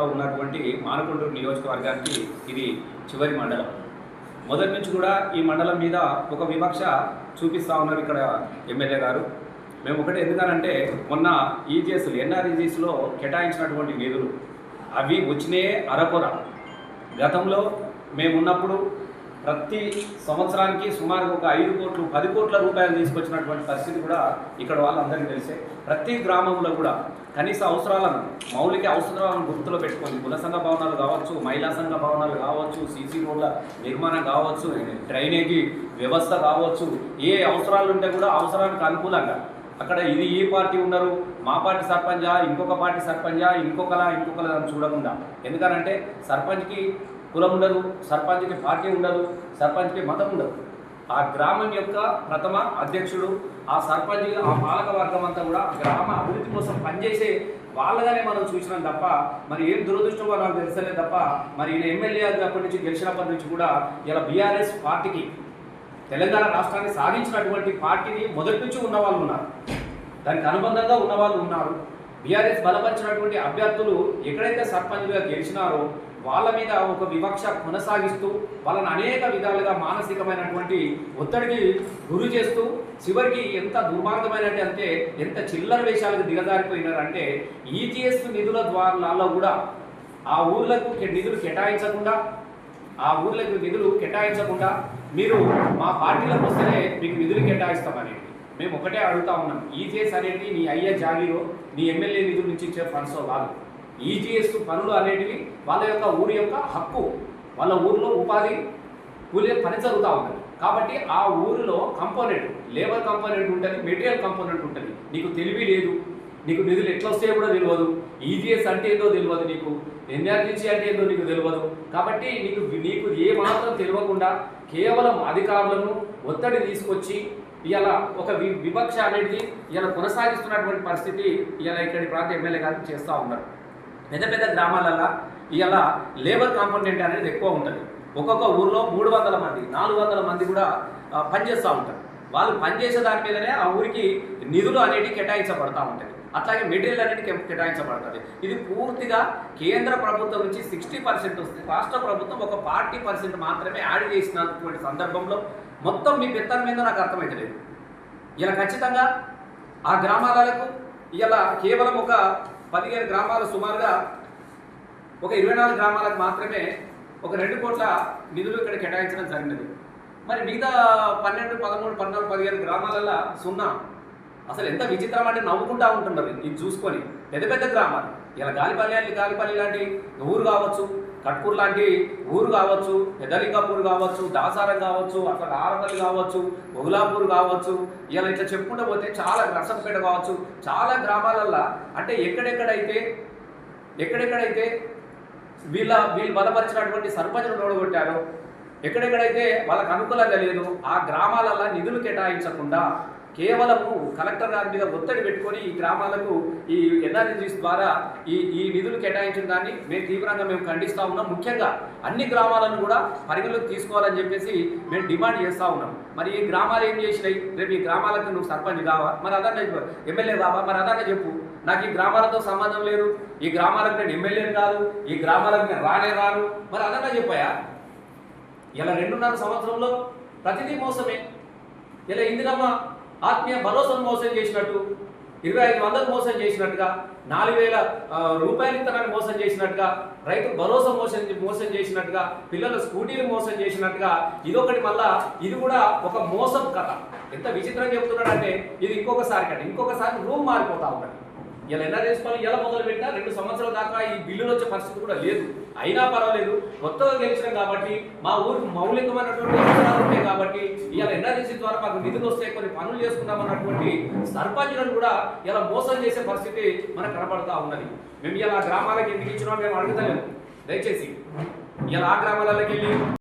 ఉన్నటువంటి మానకొండూరు నియోజకవర్గానికి ఇది చివరి మండలం. మొదటి నుంచి కూడా ఈ మండలం మీద ఒక వివక్ష చూపిస్తూ ఉన్నారు ఇక్కడ ఎమ్మెల్యే గారు. మేము ఒకటి ఎందుకనంటే మొన్న ఈజీఎస్లు ఎన్ఆర్ఈజీస్లో కేటాయించినటువంటి నిధులు అవి వచ్చినాయే అరకొర. గతంలో మేమున్నప్పుడు ప్రతి సంవత్సరానికి సుమారు ఒక 5 కోట్లు 10 కోట్ల రూపాయలు తీసుకొచ్చినటువంటి పరిస్థితి కూడా ఇక్కడ వాళ్ళందరికీ తెలిసే. ప్రతి గ్రామంలో కూడా కనీస అవసరాలను మౌలిక అవసరాలను గుర్తులో పెట్టుకొని కుల సంఘ భవనాలు కావచ్చు, మహిళా సంఘ భవనాలు కావచ్చు, సీసీ రోడ్ల నిర్మాణం కావచ్చు, డ్రైనేజీ వ్యవస్థ కావచ్చు, ఏ అవసరాలు ఉంటే కూడా అవసరానికి అనుకూలంగా అక్కడ ఇది ఈ పార్టీ ఉన్నారు, మా పార్టీ సర్పంచా, ఇంకొక పార్టీ సర్పంచా, ఇంకొకలా అని చూడకుండా. ఎందుకనంటే సర్పంచ్కి కులం ఉండదు, సర్పంచ్కి పార్టీ ఉండదు, సర్పంచ్కి మతం ఉండదు. ఆ గ్రామం యొక్క ప్రథమ అధ్యక్షుడు, ఆ సర్పంచ్, ఆ పాలక వర్గం అంతా కూడా గ్రామ అభివృద్ధి కోసం పనిచేసే వాళ్ళగానే మనం చూసినాం తప్ప మరి ఏం దురదృష్టంగా నాకు తెలిసలేదు తప్ప మరి ఈయన ఎమ్మెల్యే అప్పటి నుంచి గెలిచినప్పటి నుంచి కూడా ఇలా బీఆర్ఎస్ పార్టీకి తెలంగాణ రాష్ట్రాన్ని సాధించినటువంటి పార్టీని మొదటి నుంచి ఉన్నవాళ్ళు ఉన్నారు, దానికి అనుబంధంగా ఉన్నవాళ్ళు ఉన్నారు. బీఆర్ఎస్ బలపరిచినటువంటి అభ్యర్థులు ఎక్కడైతే సర్పంచ్గా గెలిచినారో వాళ్ళ మీద ఒక వివక్ష కొనసాగిస్తూ వాళ్ళని అనేక విధాలుగా మానసికమైనటువంటి ఒత్తిడికి గురి చేస్తూ చివరికి ఎంత దుర్మార్గమైనట్టు అంటే ఎంత చిల్లర వేషాలకు దిగజారిపోయినారంటే ఈజీఎస్ నిధుల ద్వారా కూడా ఆ ఊర్లకు నిధులు కేటాయించకుండా మీరు మా పార్టీలకు వస్తేనే మీకు నిధులు కేటాయిస్తామనేది మేము ఒకటే అడుగుతా ఉన్నాం. ఈజీఎస్ అనేది నీ అయ్యే జాగీరో నీ ఎమ్మెల్యే నిధుల నుంచి ఇచ్చే ఫండ్స్ కాదు. ఈజీఎస్ పనులు అనేటివి వాళ్ళ యొక్క ఊరి యొక్క హక్కు, వాళ్ళ ఊరిలో ఉపాధి కూలే పని జరుగుతూ ఉంటుంది. కాబట్టి ఆ ఊరిలో కంపోనెంట్, లేబర్ కంపోనెంట్ ఉంటుంది, మెటీరియల్ కంపోనెంట్ ఉంటుంది. నీకు తెలివి లేదు, నీకు నిధులు ఎట్లా వస్తాయో కూడా తెలియదు, ఈజీఎస్ అంటే ఏదో తెలియదు, నీకు ఎన్ఆర్జీసీ అంటే ఏదో నీకు తెలియదు. కాబట్టి నీకు ఏ మాత్రం తెలియకుండా కేవలం అధికారులను ఒత్తిడి తీసుకొచ్చి ఇలా ఒక వివక్ష అనేది ఇలా కొనసాగిస్తున్నటువంటి పరిస్థితి ఇలా ఇక్కడి ప్రాంత ఎమ్మెల్యే గారు చేస్తూ ఉన్నారు. పెద్ద పెద్ద గ్రామాలల్లో ఇలా లేబర్ కాంపోనెంట్ అనేది ఎక్కువ ఉంటుంది. ఒక్కొక్క ఊర్లో 300 మంది 400 మంది కూడా పనిచేస్తూ ఉంటారు. వాళ్ళు పనిచేసే దాని మీదనే ఆ ఊరికి నిధులు అనేవి కేటాయించబడతా ఉంటుంది. అట్లాగే మెటీరియల్ అనేది కేటాయించబడుతుంది. ఇది పూర్తిగా కేంద్ర ప్రభుత్వం నుంచి 60% వస్తుంది, రాష్ట్ర ప్రభుత్వం ఒక 40% మాత్రమే యాడ్ చేసినటువంటి సందర్భంలో మొత్తం మీ పెత్తనం మీద నాకు అర్థమవుతలేదు. ఇలా ఖచ్చితంగా ఆ గ్రామాలకు ఇలా కేవలం ఒక 15 గ్రామాలు సుమారుగా ఒక 24 గ్రామాలకు మాత్రమే ఒక 2 కోట్ల నిధులు ఇక్కడ కేటాయించడం జరిగినది. మరి మిగతా 12, 13, 14, 15 గ్రామాలలో సున్నా. అసలు ఎంత విచిత్రం అంటే నవ్వుకుంటూ ఉంటున్నారు ఇది చూసుకొని. పెద్ద పెద్ద గ్రామాలు ఇలా గాలిపల్లి లాంటి ఊరు కావచ్చు, కట్పూర్ లాంటి ఊరు కావచ్చు, పెద్దలింగాపూర్ కావచ్చు, దాసారం కావచ్చు, అక్కడ ఆరపల్లి కావచ్చు, ఒగులాపూర్ కావచ్చు, ఇలా ఇట్లా చెప్పుకుంటూ పోతే చాలా నర్సంపేట కావచ్చు, చాలా గ్రామాలల్లో అంటే ఎక్కడెక్కడైతే వీళ్ళు బలపరిచినటువంటి సర్పంచులు ఓడగొట్టారో, ఎక్కడెక్కడైతే వాళ్ళకు అనుకూలంగా లేదు ఆ గ్రామాలల్లో నిధులు కేటాయించకుండా కేవలము కలెక్టర్ గారి మీద ఒత్తిడి పెట్టుకొని ఈ గ్రామాలకు ఈ ఎన్ఆర్జీస్ ద్వారా ఈ నిధులు కేటాయించిన దాన్ని మేము ఖండిస్తూ ఉన్నాం. ముఖ్యంగా అన్ని గ్రామాలను కూడా పరిగణలోకి తీసుకోవాలని చెప్పేసి మేము డిమాండ్ చేస్తూ ఉన్నాం. మరి ఈ గ్రామాలు ఏం చేసినాయి? రేపు ఈ గ్రామాలకు నువ్వు సర్పంచ్ కావా, మరి అదన్నా ఎమ్మెల్యే కావా, మరి అదన్నా చెప్పు. నాకు ఈ గ్రామాలతో సంబంధం లేదు, ఈ గ్రామాలకు నేను ఎమ్మెల్యేని కాదు, ఈ గ్రామాలకు నేను రాను, మరి అదన్నా చెప్పాయా? ఇలా 2.5 సంవత్సరంలో ప్రతిదీ మోసమే. ఇలా ఇందిరమ్మ ఆత్మీయ భరోసాను మోసం చేసినట్టు, 2500 మోసం చేసినట్టుగా, 4000 రూపాయలు ఇతనాన్ని మోసం చేసినట్టుగా, రైతు భరోసా మోసం చేసినట్టుగా, పిల్లల స్కూటీలు మోసం చేసినట్టుగా, ఇదొకటి. మళ్ళా ఇది కూడా ఒక మోసం కథ. ఎంత విచిత్రంగా చెప్తున్నాడంటే ఇది ఇంకొకసారి రూమ్ మారిపోతా ఉంటాడు. ఇలా ఎన్ఆర్ఎస్ పనులు ఎలా మొదలుపెట్టినా 2 సంవత్సరాల దాకా ఈ బిల్లులు వచ్చే పరిస్థితి కూడా లేదు. అయినా పర్వాలేదు, కొత్తగా గెలిచినాం కాబట్టి మా ఊరికి మౌలికమైనటువంటి అవసరాలు ఉంటాయి కాబట్టి ఇలా ఎన్ఆర్ఎస్ ద్వారా మాకు నిధులు వస్తే కొన్ని పనులు చేసుకుందామన్నటువంటి సర్పంచులను కూడా ఇలా మోసం చేసే పరిస్థితి మనకు కనబడతా ఉన్నది. మేము ఇలా గ్రామాలకు ఎందుకు ఇచ్చినా మేము అడుగుతలేము. దయచేసి ఇలా ఆ గ్రామాలకి వెళ్ళి